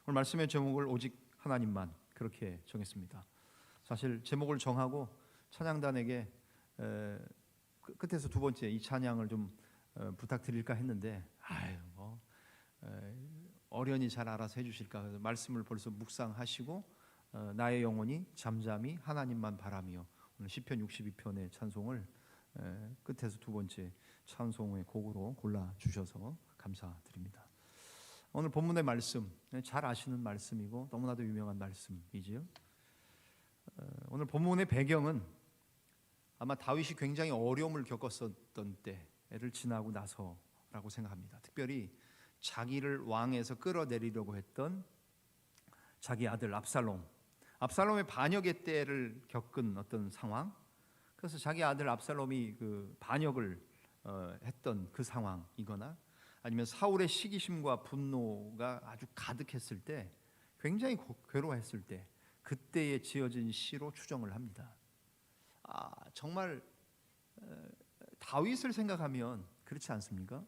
오늘 말씀의 제목을 오직 하나님만 그렇게 정했습니다. 사실 제목을 정하고 찬양단에게 끝에서 두 번째 이 찬양을 좀 부탁드릴까 했는데 어련히 잘 알아서 해주실까. 그래서 말씀을 벌써 묵상하시고 나의 영혼이 잠잠히 하나님만 바라며 오늘 시편 62편의 찬송을 끝에서 두 번째 찬송의 곡으로 골라 주셔서 감사드립니다. 오늘 본문의 말씀 잘 아시는 말씀이고 너무나도 유명한 말씀이지요. 오늘 본문의 배경은 아마 다윗이 굉장히 어려움을 겪었었던 때를 지나고 나서라고 생각합니다. 특별히 자기를 왕에서 끌어내리려고 했던 자기 아들 압살롬의 반역의 때를 겪은 어떤 상황, 그래서 자기 아들 압살롬이 그 반역을 했던 그 상황이거나 아니면 사울의 시기심과 분노가 아주 가득했을 때, 굉장히 괴로워했을 때, 그때에 지어진 시로 추정을 합니다. 정말 다윗을 생각하면 그렇지 않습니까?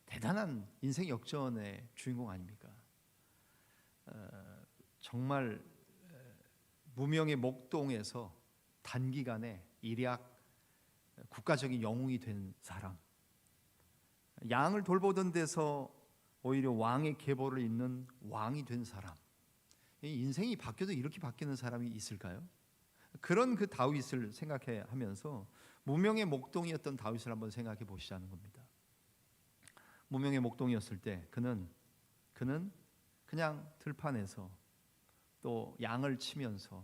대단한 인생 역전의 주인공 아닙니까? 정말 무명의 목동에서 단기간에 일약 국가적인 영웅이 된 사람, 양을 돌보던 데서 오히려 왕의 계보를 잇는 왕이 된 사람, 인생이 바뀌어도 이렇게 바뀌는 사람이 있을까요? 그런 그 다윗을 생각해 하면서 무명의 목동이었던 다윗을 한번 생각해 보시자는 겁니다. 무명의 목동이었을 때 그는 그냥 들판에서 또 양을 치면서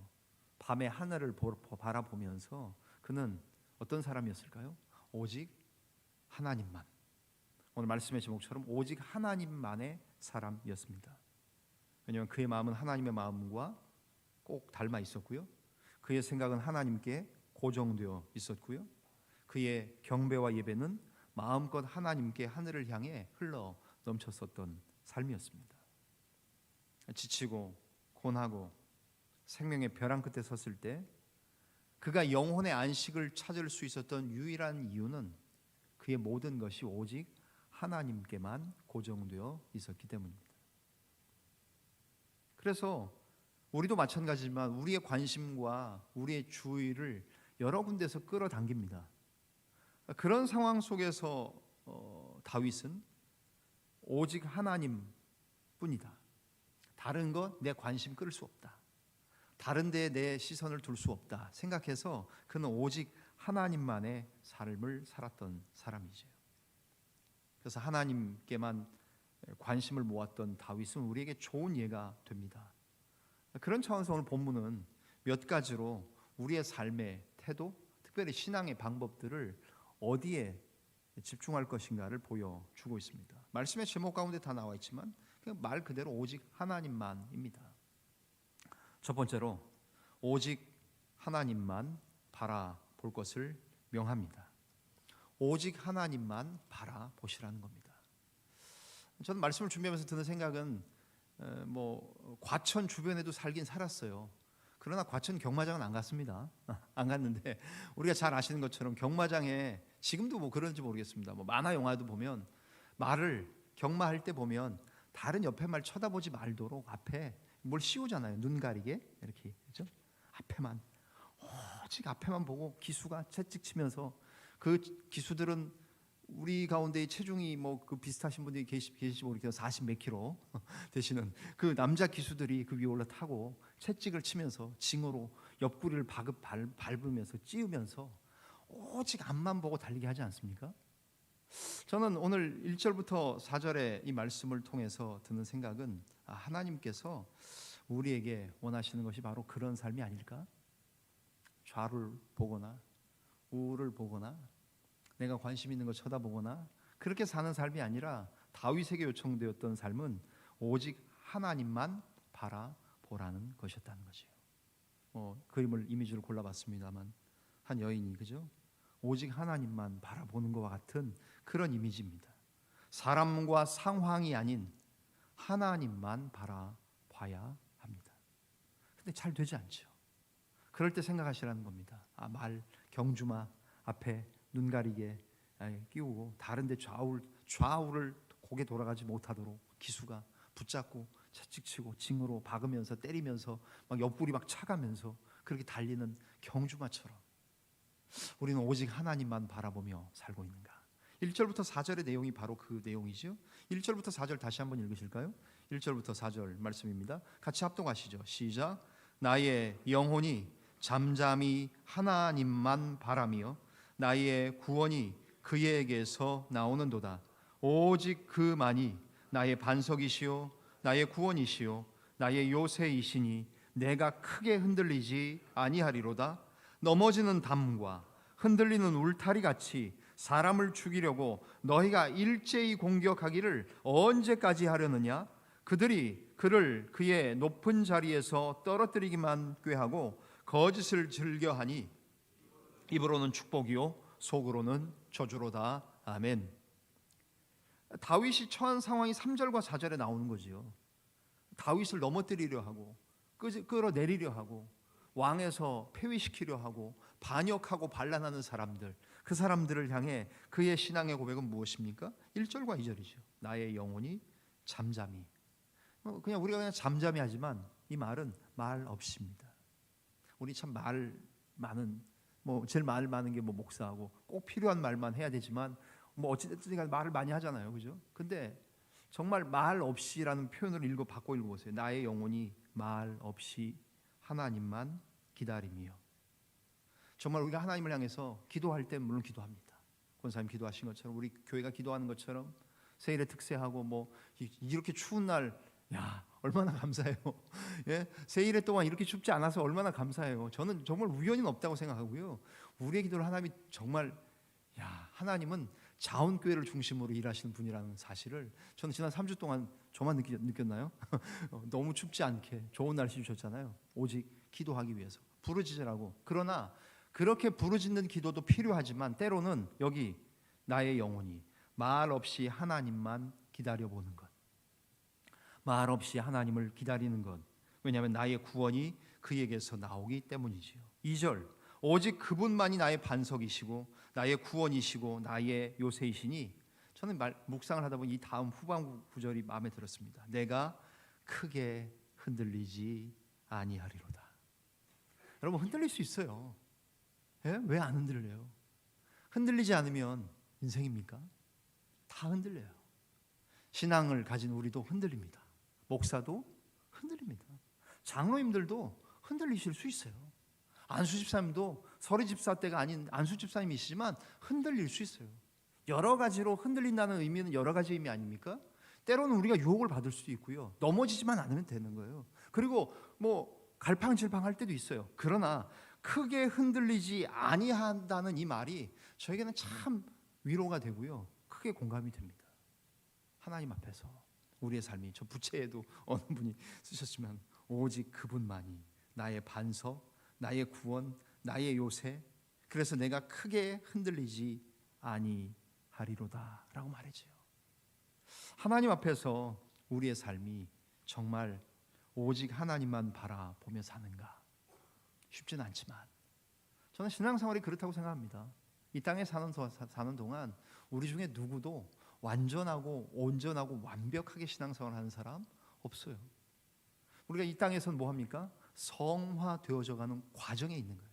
밤에 하늘을 바라보면서 그는 어떤 사람이었을까요? 오직 하나님만, 오늘 말씀의 제목처럼 오직 하나님만의 사람이었습니다. 왜냐하면 그의 마음은 하나님의 마음과 꼭 닮아 있었고요, 그의 생각은 하나님께 고정되어 있었고요, 그의 경배와 예배는 마음껏 하나님께 하늘을 향해 흘러 넘쳤었던 삶이었습니다. 지치고 고나고 생명의 벼랑 끝에 섰을 때 그가 영혼의 안식을 찾을 수 있었던 유일한 이유는 그의 모든 것이 오직 하나님께만 고정되어 있었기 때문입니다. 그래서 우리도 마찬가지지만 우리의 관심과 우리의 주의를 여러 군데서 끌어당깁니다. 그런 상황 속에서 다윗은 오직 하나님뿐이다, 다른 것 내 관심 끌 수 없다, 다른 데에 내 시선을 둘 수 없다 생각해서 그는 오직 하나님만의 삶을 살았던 사람이죠. 그래서 하나님께만 관심을 모았던 다윗은 우리에게 좋은 예가 됩니다. 그런 차원에서 오늘 본문은 몇 가지로 우리의 삶의 태도, 특별히 신앙의 방법들을 어디에 집중할 것인가를 보여주고 있습니다. 말씀의 제목 가운데 다 나와 있지만 말 그대로 오직 하나님만입니다. 첫 번째로 오직 하나님만 바라볼 것을 명합니다. 오직 하나님만 바라보시라는 겁니다. 저는 말씀을 준비하면서 드는 생각은 과천 주변에도 살긴 살았어요. 그러나 과천 경마장은 안 갔습니다. 안 갔는데 우리가 잘 아시는 것처럼 경마장에 지금도 그런지 모르겠습니다. 만화 영화도 보면 말을 경마할 때 보면 다른 옆에 말 쳐다보지 말도록 앞에 뭘 씌우잖아요. 눈 가리게 이렇게, 그렇죠? 앞에만, 오직 앞에만 보고 기수가 채찍 치면서, 그 기수들은 우리 가운데 체중이 그 비슷하신 분들이 계실지 모르겠어요. 40 몇 킬로 되시는 그 남자 기수들이 그 위에 올라타고 채찍을 치면서 징으로 옆구리를 밟으면서 찌우면서 오직 앞만 보고 달리게 하지 않습니까? 저는 오늘 1절부터 4절의 이 말씀을 통해서 드는 생각은 하나님께서 우리에게 원하시는 것이 바로 그런 삶이 아닐까? 좌를 보거나 우를 보거나 내가 관심 있는 거 쳐다보거나 그렇게 사는 삶이 아니라 다윗에게 요청되었던 삶은 오직 하나님만 바라보라는 것이었다는 거죠. 그림을 이미지를 골라봤습니다만 한 여인이, 그죠? 오직 하나님만 바라보는 것과 같은 그런 이미지입니다. 사람과 상황이 아닌 하나님만 바라봐야 합니다. 근데 잘 되지 않죠. 그럴 때 생각하시라는 겁니다. 말 경주마 앞에 눈 가리개 끼우고 다른 데 좌우를 고개 돌아가지 못하도록 기수가 붙잡고 채찍치고 징으로 박으면서 때리면서 막 옆구리 막 차가면서 그렇게 달리는 경주마처럼 우리는 오직 하나님만 바라보며 살고 있는가? 1절부터 4절의 내용이 바로 그 내용이죠. 1절부터 4절 다시 한번 읽으실까요? 1절부터 4절 말씀입니다. 같이 합독하시죠. 시작. 나의 영혼이 잠잠히 하나님만 바라며 나의 구원이 그에게서 나오는도다. 오직 그만이 나의 반석이시요 나의 구원이시요 나의 요새이시니 내가 크게 흔들리지 아니하리로다. 넘어지는 담과 흔들리는 울타리 같이 사람을 죽이려고 너희가 일제히 공격하기를 언제까지 하려느냐? 그들이 그를 그의 높은 자리에서 떨어뜨리기만 꾀하고 거짓을 즐겨하니 입으로는 축복이요 속으로는 저주로다. 아멘. 다윗이 처한 상황이 3절과 4절에 나오는 거지요. 다윗을 넘어뜨리려 하고 끌어내리려 하고 왕에서 폐위시키려 하고 반역하고 반란하는 사람들, 그 사람들을 향해 그의 신앙의 고백은 무엇입니까? 1절과 2절이죠. 나의 영혼이 잠잠히. 그냥 우리가 그냥 잠잠히 하지만 이 말은 말 없이입니다. 우리 참 말 많은 제일 말 많은 게 목사하고 꼭 필요한 말만 해야 되지만 어찌됐든 말을 많이 하잖아요, 그죠? 근데 정말 말 없이라는 표현으로 바꿔 읽어보세요. 나의 영혼이 말 없이 하나님만 기다리며. 정말 우리가 하나님을 향해서 기도할 때 물론 기도합니다. 권사님 기도하신 것처럼 우리 교회가 기도하는 것처럼 세일에 특세하고 이렇게 추운 날, 얼마나 감사해요. 예? 세일에 동안 이렇게 춥지 않아서 얼마나 감사해요. 저는 정말 우연은 없다고 생각하고요. 우리의 기도를 하나님이 정말 하나님은 자원교회를 중심으로 일하시는 분이라는 사실을 저는 지난 3주 동안 저만 느꼈나요? 너무 춥지 않게 좋은 날씨 주셨잖아요. 오직 기도하기 위해서 부르짖으라고. 그러나 그렇게 부르짖는 기도도 필요하지만 때로는 여기 나의 영혼이 말 없이 하나님만 기다려보는 것, 말 없이 하나님을 기다리는 것. 왜냐하면 나의 구원이 그에게서 나오기 때문이지요. 2절 오직 그분만이 나의 반석이시고 나의 구원이시고 나의 요새이시니. 저는 묵상을 하다 보니 이 다음 후반부 구절이 마음에 들었습니다. 내가 크게 흔들리지 아니하리로다. 여러분 흔들릴 수 있어요. 예? 왜 안 흔들려요? 흔들리지 않으면 인생입니까? 다 흔들려요. 신앙을 가진 우리도 흔들립니다. 목사도 흔들립니다. 장로님들도 흔들리실 수 있어요. 안수 집사님도 서리 집사 때가 아닌 안수 집사님이시지만 흔들릴 수 있어요. 여러 가지로 흔들린다는 의미는 여러 가지 의미 아닙니까? 때로는 우리가 유혹을 받을 수도 있고요. 넘어지지만 않으면 되는 거예요. 그리고 갈팡질팡할 때도 있어요. 그러나 크게 흔들리지 아니한다는 이 말이 저에게는 참 위로가 되고요. 크게 공감이 됩니다. 하나님 앞에서 우리의 삶이, 저 부채에도 어느 분이 쓰셨지만 오직 그분만이 나의 반석, 나의 구원, 나의 요새. 그래서 내가 크게 흔들리지 아니하리로다 라고 말해줘요. 하나님 앞에서 우리의 삶이 정말 오직 하나님만 바라보며 사는가? 쉽지는 않지만 저는 신앙생활이 그렇다고 생각합니다. 이 땅에 사는 동안 우리 중에 누구도 완전하고 온전하고 완벽하게 신앙생활을 하는 사람 없어요. 우리가 이 땅에서는 뭐합니까? 성화되어져가는 과정에 있는 거예요.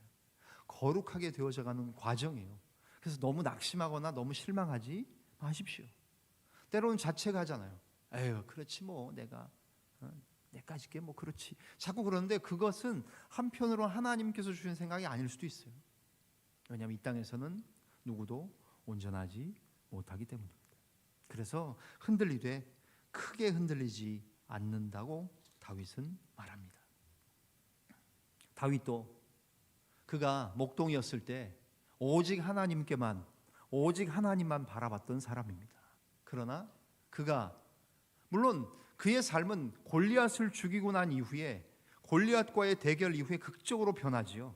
거룩하게 되어져가는 과정이에요. 그래서 너무 낙심하거나 너무 실망하지 마십시오. 때로는 자책을 하잖아요. 에휴 그렇지 내까지 게 그렇지. 자꾸 그러는데 그것은 한편으로 하나님께서 주신 생각이 아닐 수도 있어요. 왜냐하면 이 땅에서는 누구도 온전하지 못하기 때문입니다. 그래서 흔들리되 크게 흔들리지 않는다고 다윗은 말합니다. 다윗도 그가 목동이었을 때 오직 하나님만 바라봤던 사람입니다. 그러나 그가 물론 그의 삶은 골리앗을 죽이고 난 이후에 골리앗과의 대결 이후에 극적으로 변하지요.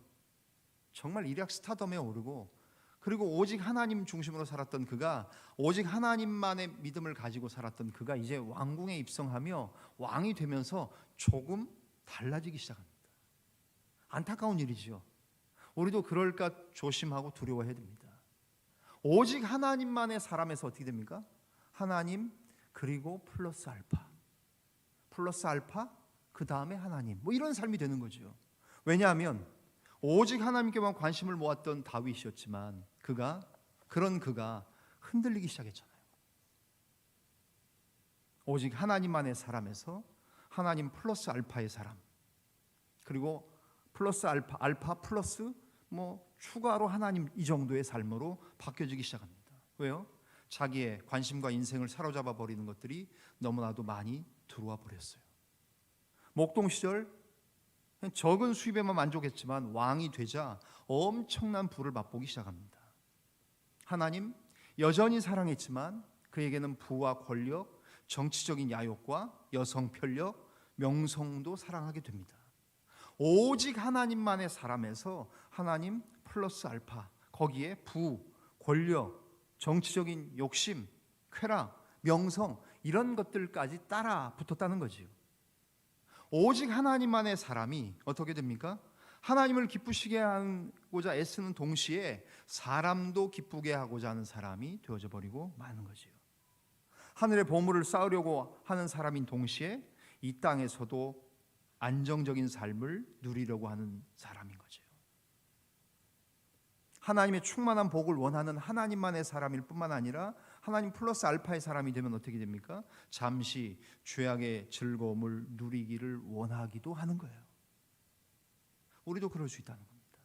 정말 일약 스타덤에 오르고 그리고 오직 하나님 중심으로 살았던 그가, 오직 하나님만의 믿음을 가지고 살았던 그가 이제 왕궁에 입성하며 왕이 되면서 조금 달라지기 시작합니다. 안타까운 일이지요. 우리도 그럴까 조심하고 두려워해야 됩니다. 오직 하나님만의 사람에서 어떻게 됩니까? 하나님 그리고 플러스 알파. 플러스 알파 그 다음에 하나님, 뭐 이런 삶이 되는 거죠. 왜냐하면 오직 하나님께만 관심을 모았던 다윗이었지만 그가 흔들리기 시작했잖아요. 오직 하나님만의 사람에서 하나님 플러스 알파의 사람, 그리고 플러스 알파 플러스 뭐 추가로 하나님, 이 정도의 삶으로 바뀌어지기 시작합니다. 왜요? 자기의 관심과 인생을 사로잡아 버리는 것들이 너무나도 많이 들어와 버렸어요. 목동 시절 적은 수입에만 만족했지만 왕이 되자 엄청난 부를 맛보기 시작합니다. 하나님 여전히 사랑했지만 그에게는 부와 권력, 정치적인 야욕과 여성 편력, 명성도 사랑하게 됩니다. 오직 하나님만의 사람에서 하나님 플러스 알파, 거기에 부, 권력, 정치적인 욕심, 쾌락, 명성, 이런 것들까지 따라 붙었다는 거지요. 오직 하나님만의 사람이 어떻게 됩니까? 하나님을 기쁘시게 하고자 애쓰는 동시에 사람도 기쁘게 하고자 하는 사람이 되어져 버리고 마는 거지요. 하늘의 보물을 쌓으려고 하는 사람인 동시에 이 땅에서도 안정적인 삶을 누리려고 하는 사람인 거죠. 하나님의 충만한 복을 원하는 하나님만의 사람일 뿐만 아니라 하나님 플러스 알파의 사람이 되면 어떻게 됩니까? 잠시 죄악의 즐거움을 누리기를 원하기도 하는 거예요. 우리도 그럴 수 있다는 겁니다.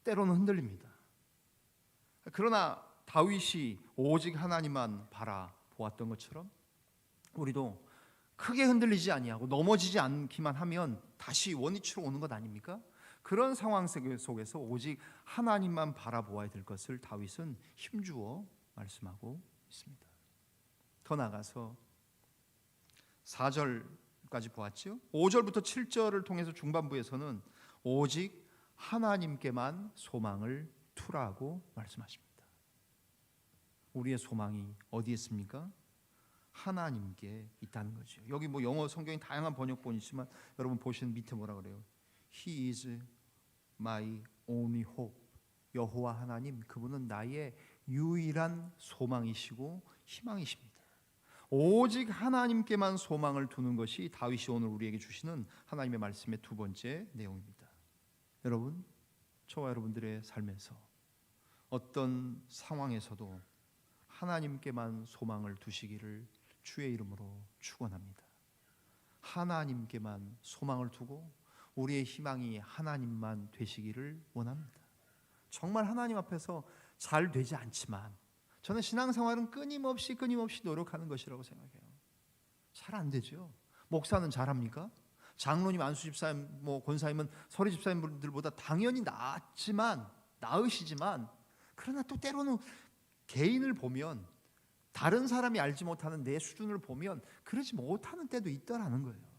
때로는 흔들립니다. 그러나 다윗이 오직 하나님만 바라보았던 것처럼 우리도 크게 흔들리지 아니하고 넘어지지 않기만 하면 다시 원위치로 오는 것 아닙니까? 그런 상황 속에서 오직 하나님만 바라보아야 될 것을 다윗은 힘주어 말씀하고 있습니다. 더 나아가서 4절까지 보았죠. 5절부터 7절을 통해서 중반부에서는 오직 하나님께만 소망을 투라고 말씀하십니다. 우리의 소망이 어디에 있습니까? 하나님께 있다는 거죠. 여기 뭐 영어 성경이 다양한 번역본이 있지만 여러분 보시는 밑에 뭐라 그래요? He is my only hope. 여호와 하나님, 그분은 나의 유일한 소망이시고 희망이십니다. 오직 하나님께만 소망을 두는 것이 다윗이 오늘 우리에게 주시는 하나님의 말씀의 두 번째 내용입니다. 여러분, 저와 여러분들의 삶에서 어떤 상황에서도 하나님께만 소망을 두시기를 주의 이름으로 축원합니다. 하나님께만 소망을 두고 우리의 희망이 하나님만 되시기를 원합니다. 정말 하나님 앞에서 잘 되지 않지만 저는 신앙생활은 끊임없이 노력하는 것이라고 생각해요. 잘 안 되죠. 목사는 잘합니까? 장로님, 안수집사님, 권사님은 서리집사님들보다 당연히 나으시지만 그러나 또 때로는 개인을 보면 다른 사람이 알지 못하는 내 수준을 보면 그러지 못하는 때도 있더라는 거예요.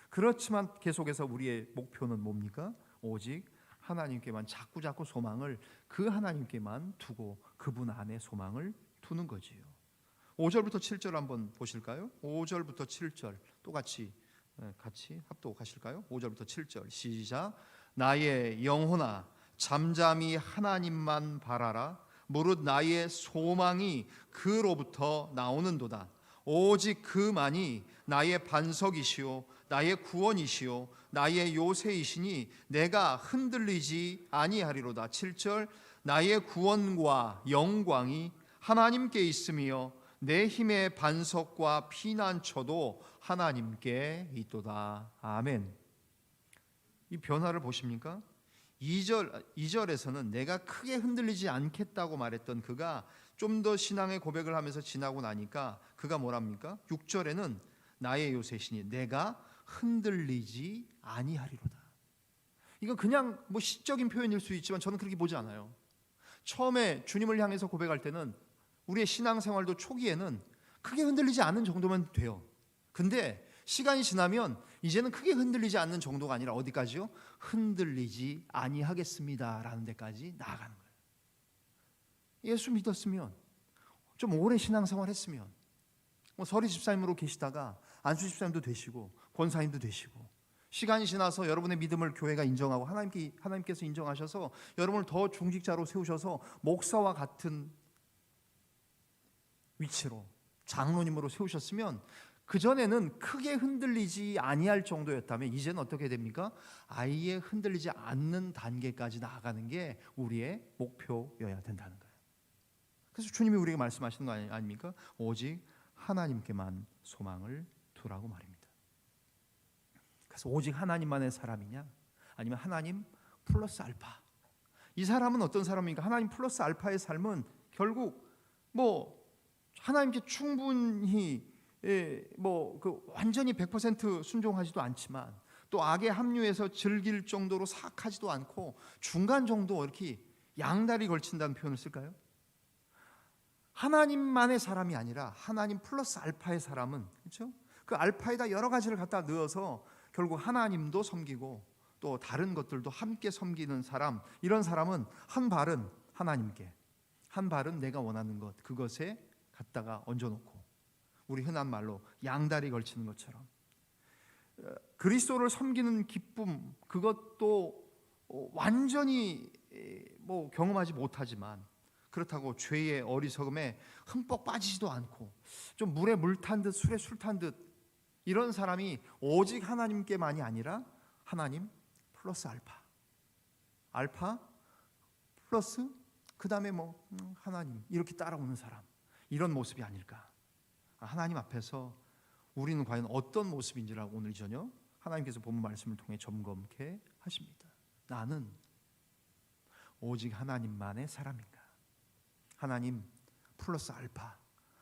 그렇지만 계속해서 우리의 목표는 뭡니까? 오직 하나님께만 자꾸 소망을 그 하나님께만 두고 그분 안에 소망을 두는 거지요. 5절부터 7절 한번 보실까요? 5절부터 7절 또 같이 합독하실까요? 5절부터 7절 시작. 나의 영혼아 잠잠히 하나님만 바라라. 무릇 나의 소망이 그로부터 나오는도다. 오직 그만이 나의 반석이시오 나의 구원이시오 나의 요새이시니 내가 흔들리지 아니하리로다. 7절 나의 구원과 영광이 하나님께 있으며 내 힘의 반석과 피난처도 하나님께 있도다. 아멘. 이 변화를 보십니까? 2절에서는 내가 크게 흔들리지 않겠다고 말했던 그가 좀 더 신앙의 고백을 하면서 지나고 나니까 그가 뭐랍니까? 6절에는 나의 요새시니 내가 흔들리지 아니하리로다. 이건 그냥 시적인 표현일 수 있지만 저는 그렇게 보지 않아요. 처음에 주님을 향해서 고백할 때는 우리의 신앙생활도 초기에는 크게 흔들리지 않는 정도면 돼요. 근데 시간이 지나면 이제는 크게 흔들리지 않는 정도가 아니라 어디까지요? 흔들리지 아니하겠습니다 라는 데까지 나아가는 거예요. 예수 믿었으면 좀 오래 신앙생활 했으면 서리 집사님으로 계시다가 안수 집사님도 되시고 권사님도 되시고 시간이 지나서 여러분의 믿음을 교회가 인정하고 하나님께서 인정하셔서 여러분을 더 중직자로 세우셔서 목사와 같은 위치로 장로님으로 세우셨으면 그전에는 크게 흔들리지 아니할 정도였다면 이제는 어떻게 됩니까? 아예 흔들리지 않는 단계까지 나아가는 게 우리의 목표여야 된다는 거예요. 그래서 주님이 우리에게 말씀하시는 거 아닙니까? 오직 하나님께만 소망을 두라고 말입니다. 그래서 오직 하나님만의 사람이냐? 아니면 하나님 플러스 알파. 이 사람은 어떤 사람입니까? 하나님 플러스 알파의 삶은 결국 하나님께 충분히 완전히 100% 순종하지도 않지만 또 악에 합류해서 즐길 정도로 사악하지도 않고 중간 정도 이렇게 양다리 걸친다는 표현을 쓸까요? 하나님만의 사람이 아니라 하나님 플러스 알파의 사람은, 그렇죠? 그 알파에다 여러 가지를 갖다 넣어서 결국 하나님도 섬기고 또 다른 것들도 함께 섬기는 사람, 이런 사람은 한 발은 하나님께, 한 발은 내가 원하는 것, 그것에 갖다가 얹어놓고, 우리 흔한 말로 양다리 걸치는 것처럼 그리스도를 섬기는 기쁨, 그것도 완전히 경험하지 못하지만 그렇다고 죄의 어리석음에 흠뻑 빠지지도 않고 좀 물에 물 탄 듯 술에 술 탄 듯 이런 사람이 오직 하나님께만이 아니라 하나님 플러스 알파 플러스 그 다음에 하나님 이렇게 따라오는 사람, 이런 모습이 아닐까. 하나님 앞에서 우리는 과연 어떤 모습인지를 오늘 저녁 하나님께서 본문 말씀을 통해 점검케 하십니다. 나는 오직 하나님만의 사람인가? 하나님 플러스 알파.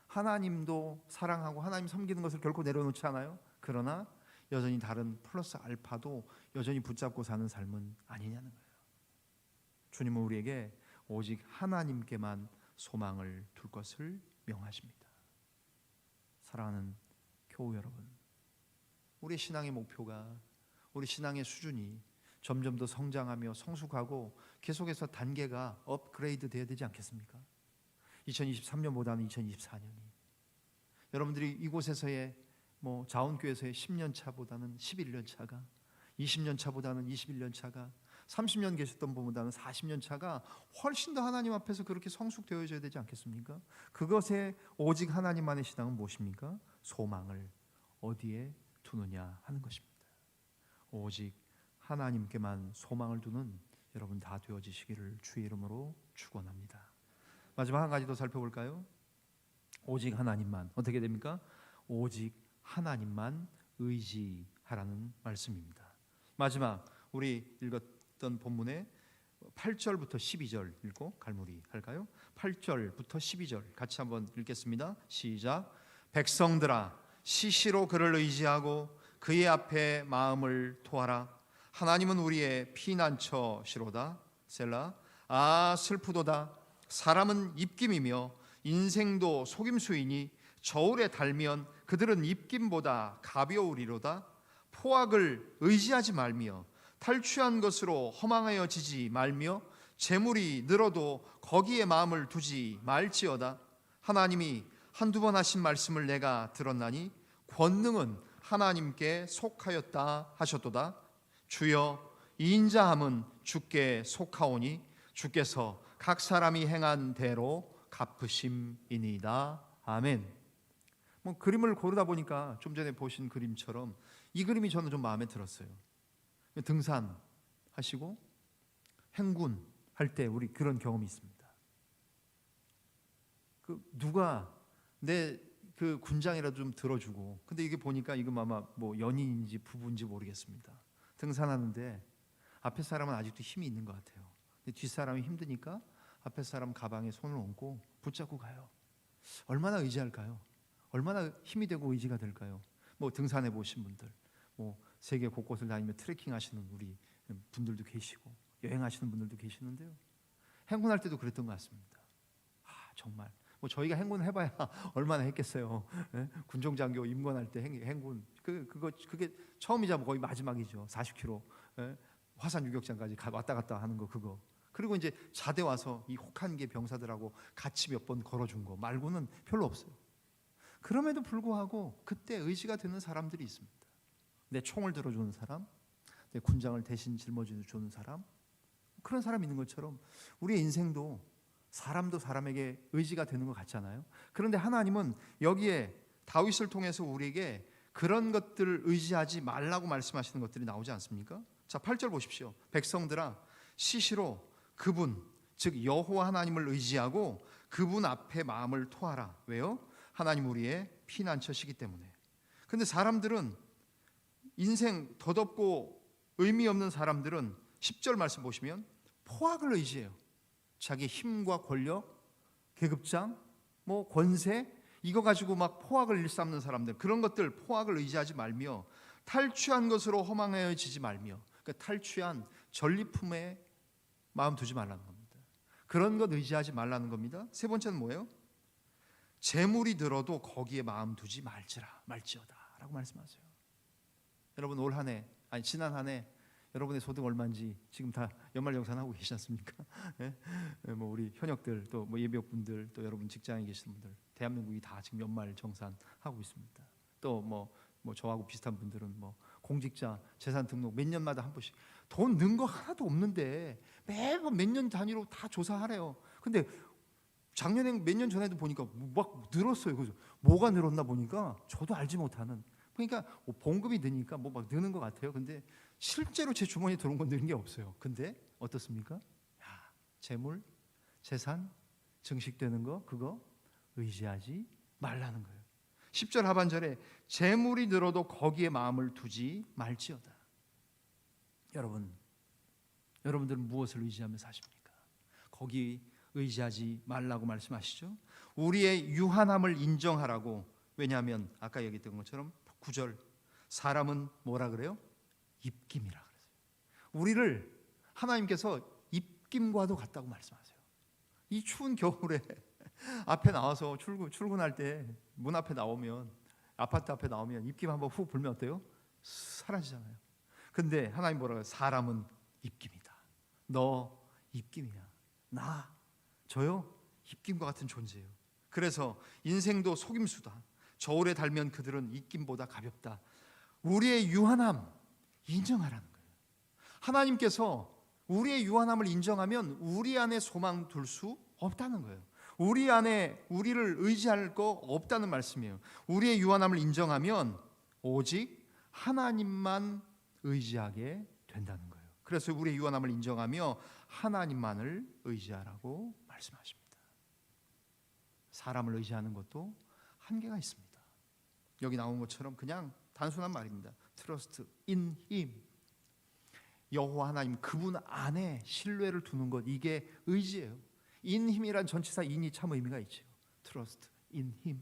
하나님도 사랑하고 하나님 섬기는 것을 결코 내려놓지 않아요. 그러나 여전히 다른 플러스 알파도 여전히 붙잡고 사는 삶은 아니냐는 거예요. 주님은 우리에게 오직 하나님께만 소망을 둘 것을 명하십니다. 사랑하는 교우 여러분, 우리 신앙의 목표가, 우리 신앙의 수준이 점점 더 성장하며 성숙하고 계속해서 단계가 업그레이드 돼야 되지 않겠습니까? 2023년보다는 2024년이, 여러분들이 이곳에서의 자원교회에서의 10년 차보다는 11년 차가, 20년 차보다는 21년 차가, 30년 계셨던 분보다는 40년 차가 훨씬 더 하나님 앞에서 그렇게 성숙되어져야 되지 않겠습니까? 그것에 오직 하나님만의 신앙은 무엇입니까? 소망을 어디에 두느냐 하는 것입니다. 오직 하나님께만 소망을 두는 여러분 다 되어지시기를 주의 이름으로 축원합니다. 마지막 한 가지 더 살펴볼까요? 오직 하나님만 어떻게 됩니까? 오직 하나님만 의지하라는 말씀입니다. 마지막 우리 읽었던 본문의 8절부터 12절 읽고 갈무리 할까요? 8절부터 12절 같이 한번 읽겠습니다. 시작. 백성들아, 시시로 그를 의지하고 그의 앞에 마음을 토하라. 하나님은 우리의 피난처시로다. 셀라. 아 슬프도다. 사람은 입김이며 인생도 속임수이니 저울에 달면 그들은 입김보다 가벼우리로다. 포악을 의지하지 말며 탈취한 것으로 허망하여지지 말며 재물이 늘어도 거기에 마음을 두지 말지어다. 하나님이 한두 번 하신 말씀을 내가 들었나니 권능은 하나님께 속하였다 하셨도다. 주여, 이 인자함은 주께 속하오니 주께서 각 사람이 행한 대로 갚으심이니이다. 아멘. 그림을 고르다 보니까 좀 전에 보신 그림처럼 이 그림이 저는 좀 마음에 들었어요. 등산하시고 행군할 때 우리 그런 경험이 있습니다. 누가 내 그 군장이라도 좀 들어주고, 근데 이게 보니까 이거 아마 연인인지 부부인지 모르겠습니다. 등산하는데 앞에 사람은 아직도 힘이 있는 것 같아요. 근데 뒷 사람이 힘드니까 앞에 사람 가방에 손을 얹고 붙잡고 가요. 얼마나 의지할까요? 얼마나 힘이 되고 의지가 될까요? 등산해 보신 분들, 세계 곳곳을 다니며 트레킹 하시는 우리 분들도 계시고 여행하시는 분들도 계시는데요. 행군할 때도 그랬던 것 같습니다. 정말 저희가 행군 해봐야 얼마나 했겠어요. 예? 군종장교 임관할 때 행군 그게 처음이자 거의 마지막이죠. 40km 예? 화산 유격장까지 왔다 갔다 하는 거 그거. 그리고 이제 자대 와서 이 혹한계 병사들하고 같이 몇 번 걸어준 거 말고는 별로 없어요. 그럼에도 불구하고 그때 의지가 되는 사람들이 있습니다. 내 총을 들어주는 사람, 내 군장을 대신 짊어주는 사람, 그런 사람이 있는 것처럼 우리의 인생도 사람도 사람에게 의지가 되는 것 같잖아요. 그런데 하나님은 여기에 다윗을 통해서 우리에게 그런 것들을 의지하지 말라고 말씀하시는 것들이 나오지 않습니까? 자, 8절 보십시오. 백성들아 시시로 그분 즉 여호와 하나님을 의지하고 그분 앞에 마음을 토하라. 왜요? 하나님 우리의 피난처시기 때문에. 근데 사람들은 인생 덧없고 의미 없는 사람들은 10절 말씀 보시면 포악을 의지해요. 자기 힘과 권력, 계급장, 뭐 권세 이거 가지고 막 포악을 일삼는 사람들, 그런 것들 포악을 의지하지 말며 탈취한 것으로 허망해지지 말며, 그러니까 탈취한 전리품에 마음 두지 말라는 겁니다. 그런 것 의지하지 말라는 겁니다. 세 번째는 뭐예요? 재물이 들어도 거기에 마음 두지 말지어다 라고 말씀하세요. 여러분 올 한 해, 아니 지난 한 해 여러분의 소득 얼마인지 지금 다 연말정산하고 계시지 않습니까? 예? 뭐 우리 현역들 또 뭐 예비역분들 또 여러분 직장에 계시는 분들 대한민국이 다 지금 연말정산하고 있습니다. 또 뭐 저하고 비슷한 분들은 뭐 공직자 재산 등록 몇 년마다 한 번씩 돈 는 거 하나도 없는데 매번 몇 년 단위로 다 조사하래요. 근데 작년에 몇 년 전에도 보니까 막 늘었어요. 그래서 뭐가 늘었나 보니까 저도 알지 못하는, 그러니까 봉급이 느니까 뭐 막 느는 것 같아요. 근데 실제로 제 주머니에 들어온 건 는 게 없어요. 근데 어떻습니까? 재물, 재산 증식되는 거 그거 의지하지 말라는 거예요. 10절 하반절에 재물이 늘어도 거기에 마음을 두지 말지어다. 여러분들은 무엇을 의지하며 사십니까? 거기 의지하지 말라고 말씀하시죠. 우리의 유한함을 인정하라고. 왜냐하면 아까 얘기했던 것처럼 9절 사람은 뭐라 그래요? 입김이라 그랬어요. 우리를 하나님께서 입김과도 같다고 말씀하세요. 이 추운 겨울에 앞에 나와서 출근할 때 문 앞에 나오면, 아파트 앞에 나오면 입김 한번 훅 불면 어때요? 사라지잖아요. 근데 하나님 뭐라고 해요? 사람은 입김이다. 너 입김이야. 저요? 입김과 같은 존재예요. 그래서 인생도 속임수다. 저울에 달면 그들은 입김보다 가볍다. 우리의 유한함 인정하라는 거예요. 하나님께서 우리의 유한함을 인정하면 우리 안에 소망 둘 수 없다는 거예요. 우리 안에 우리를 의지할 거 없다는 말씀이에요. 우리의 유한함을 인정하면 오직 하나님만 의지하게 된다는 거예요. 그래서 우리의 유한함을 인정하며 하나님만을 의지하라고 말씀하십니다. 사람을 의지하는 것도 한계가 있습니다. 여기 나온 것처럼 그냥 단순한 말입니다. Trust in Him. 여호와 하나님 그분 안에 신뢰를 두는 것, 이게 의지예요. in Him이란 전치사 in이 참 의미가 있죠. Trust in Him.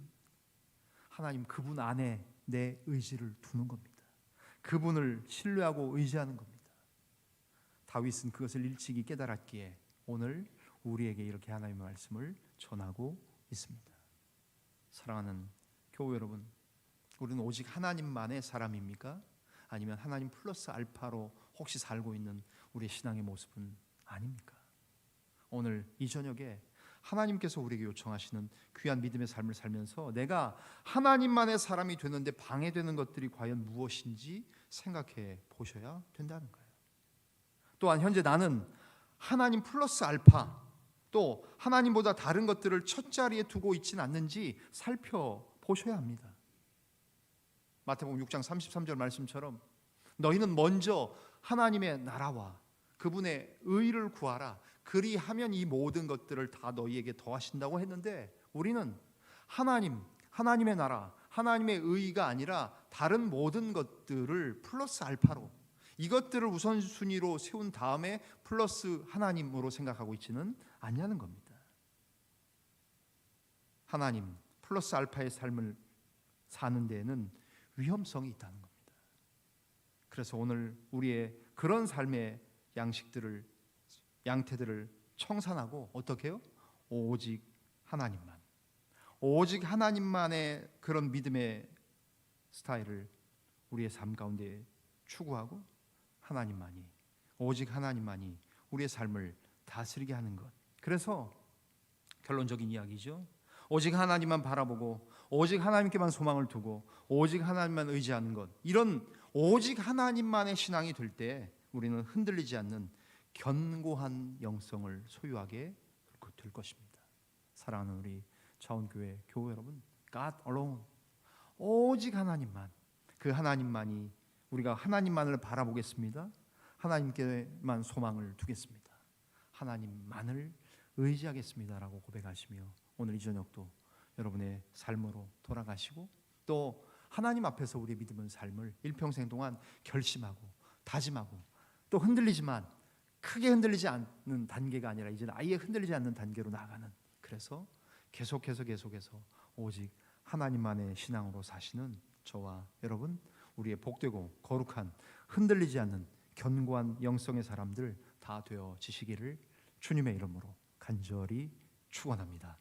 하나님 그분 안에 내 의지를 두는 겁니다. 그분을 신뢰하고 의지하는 겁니다. 다윗은 그것을 일찍이 깨달았기에 오늘 우리에게 이렇게 하나님의 말씀을 전하고 있습니다. 사랑하는 교우 여러분, 우리는 오직 하나님만의 사람입니까? 아니면 하나님 플러스 알파로 혹시 살고 있는 우리의 신앙의 모습은 아닙니까? 오늘 이 저녁에 하나님께서 우리에게 요청하시는 귀한 믿음의 삶을 살면서 내가 하나님만의 사람이 되는데 방해되는 것들이 과연 무엇인지 생각해 보셔야 된다는 거예요. 또한 현재 나는 하나님 플러스 알파, 또 하나님보다 다른 것들을 첫 자리에 두고 있지는 않는지 살펴보셔야 합니다. 마태복음 6장 33절 말씀처럼 너희는 먼저 하나님의 나라와 그분의 의를 구하라. 그리하면 이 모든 것들을 다 너희에게 더하신다고 했는데 우리는 하나님의 나라, 하나님의 의가 아니라 다른 모든 것들을 플러스 알파로, 이것들을 우선순위로 세운 다음에 플러스 하나님으로 생각하고 있지는 않냐는 겁니다. 하나님 플러스 알파의 삶을 사는 데에는 위험성이 있다는 겁니다. 그래서 오늘 우리의 그런 삶의 양태들을 청산하고 어떻게 해요? 오직 하나님만의 그런 믿음의 스타일을 우리의 삶 가운데 추구하고 오직 하나님만이 우리의 삶을 다스리게 하는 것. 그래서 결론적인 이야기죠. 오직 하나님만 바라보고 오직 하나님께만 소망을 두고 오직 하나님만 의지하는 것, 이런 오직 하나님만의 신앙이 될 때 우리는 흔들리지 않는 견고한 영성을 소유하게 될 것입니다. 사랑하는 우리 자원교회 교우 여러분, God alone, 오직 하나님만, 그 하나님만이, 우리가 하나님만을 바라보겠습니다. 하나님께만 소망을 두겠습니다. 하나님만을 의지하겠습니다라고 고백하시며 오늘 이 저녁도 여러분의 삶으로 돌아가시고 또 하나님 앞에서 우리의 믿음의 삶을 일평생 동안 결심하고 다짐하고 또 흔들리지만 크게 흔들리지 않는 단계가 아니라 이제는 아예 흔들리지 않는 단계로 나아가는, 그래서 계속해서 오직 하나님만의 신앙으로 사시는 저와 여러분, 우리의 복되고 거룩한 흔들리지 않는 견고한 영성의 사람들 다 되어지시기를 주님의 이름으로 간절히 축원합니다.